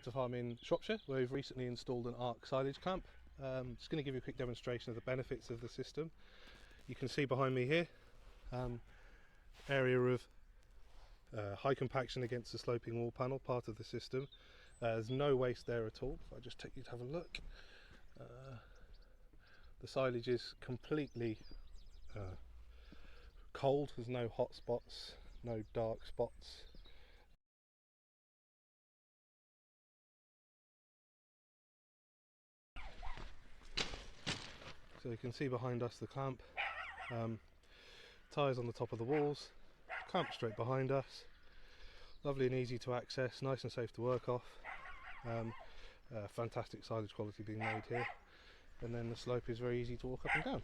tractor farm in Shropshire, where we've recently installed an ARK Silage clamp. Just going to give you a quick demonstration of the benefits of the system. You can see behind me here, area of high compaction against the sloping wall panel, part of the system. There's no waste there at all. If I just take you to have a look, the silage is completely cold. There's no hot spots, no dark spots. So you can see behind us the clamp, tyres on the top of the walls, clamp straight behind us, lovely and easy to access, nice and safe to work off, fantastic silage quality being made here, and then the slope is very easy to walk up and down.